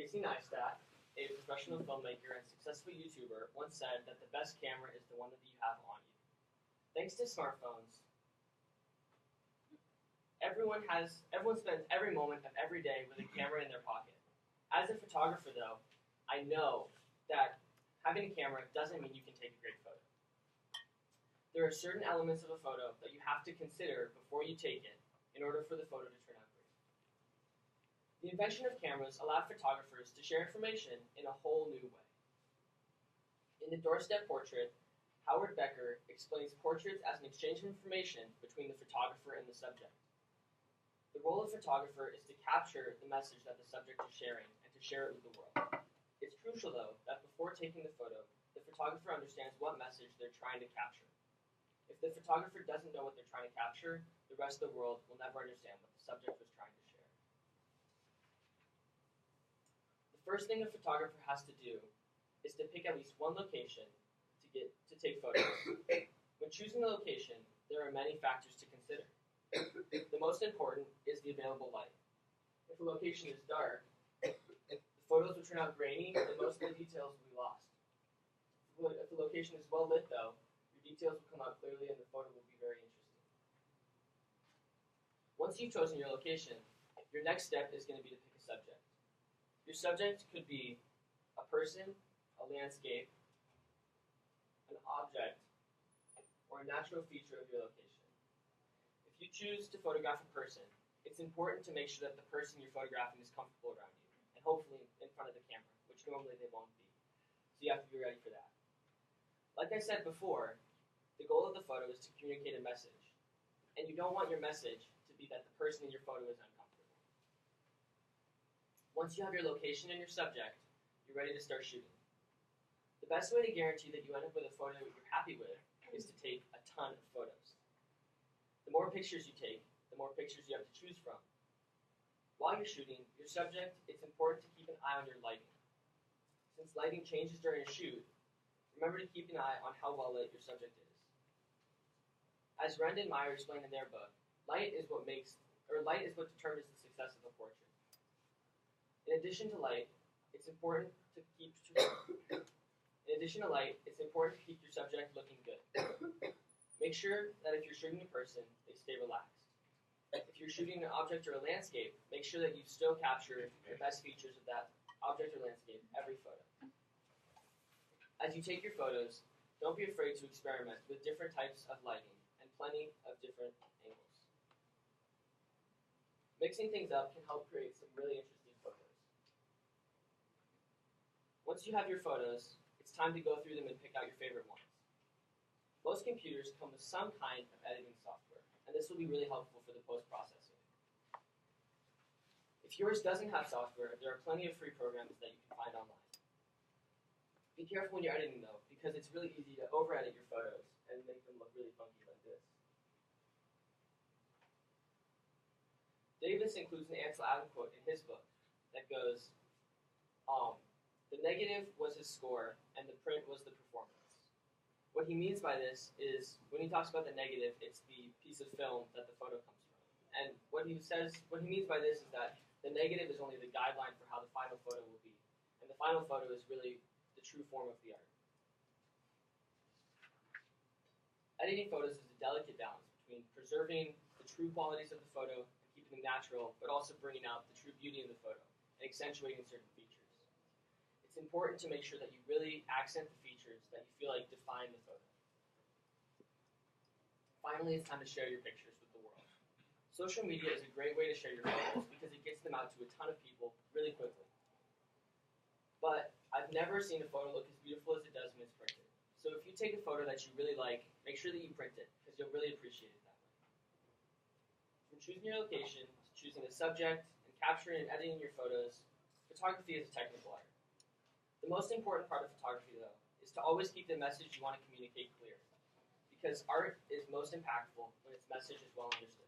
Casey Neistat, a professional filmmaker and successful YouTuber, once said that the best camera is the one that you have on you. Thanks to smartphones, everyone spends every moment of every day with a camera in their pocket. As a photographer, though, I know that having a camera doesn't mean you can take a great photo. There are certain elements of a photo that you have to consider before you take it in order for the photo to turn out great. The invention of cameras allowed photographers to share information in a whole new way. In The Doorstep Portrait, Howard Becker explains portraits as an exchange of information between the photographer and the subject. The role of photographer is to capture the message that the subject is sharing and to share it with the world. It's crucial, though, that before taking the photo, the photographer understands what message they're trying to capture. If the photographer doesn't know what they're trying to capture, the rest of the world will never understand what the subject was trying to share. The first thing a photographer has to do is to pick at least one location to take photos. When choosing a location, there are many factors to consider. The most important is the available light. If a location is dark, the photos will turn out grainy and most of the details will be lost. If the location is well lit, though, your details will come out clearly and the photo will be very interesting. Once you've chosen your location, your next step is going to be to pick a subject. Your subject could be a person, a landscape, an object, or a natural feature of your location. If you choose to photograph a person, it's important to make sure that the person you're photographing is comfortable around you, and hopefully in front of the camera, which normally they won't be. So you have to be ready for that. Like I said before, the goal of the photo is to communicate a message, and you don't want your message to be that the person in your photo is uncomfortable. Once you have your location and your subject, you're ready to start shooting. The best way to guarantee that you end up with a photo that you're happy with is to take a ton of photos. The more pictures you take, the more pictures you have to choose from. While you're shooting your subject, it's important to keep an eye on your lighting. Since lighting changes during a shoot, remember to keep an eye on how well lit your subject is. As Rend and Meyer explain in their book, light is what determines the success of a portrait. In addition to light, it's important to keep your subject looking good. Make sure that if you're shooting a person, they stay relaxed. If you're shooting an object or a landscape, make sure that you still capture the best features of that object or landscape every photo. As you take your photos, don't be afraid to experiment with different types of lighting and plenty of different angles. Mixing things up can help create some really interesting photos. Once you have your photos, it's time to go through them and pick out your favorite ones. Most computers come with some kind of editing software, and this will be really helpful for the post-processing. If yours doesn't have software, there are plenty of free programs that you can find online. Be careful when you're editing, though, because it's really easy to over-edit your photos and make them look really funky like this. Davis includes an Ansel Adams quote in his book that goes, the negative was his score, and the print was the performance. What he means by this is, when he talks about the negative, it's the piece of film that the photo comes from. And what he means by this is that the negative is only the guideline for how the final photo will be. And the final photo is really the true form of the art. Editing photos is a delicate balance between preserving the true qualities of the photo and keeping them natural, but also bringing out the true beauty of the photo and accentuating certain features. It's important to make sure that you really accent the features that you feel like define the photo. Finally, it's time to share your pictures with the world. Social media is a great way to share your photos because it gets them out to a ton of people really quickly. But I've never seen a photo look as beautiful as it does when it's printed. So if you take a photo that you really like, make sure that you print it because you'll really appreciate it that way. From choosing your location to choosing a subject and capturing and editing your photos, photography is a technical art. The most important part of photography, though, is to always keep the message you want to communicate clear, because art is most impactful when its message is well understood.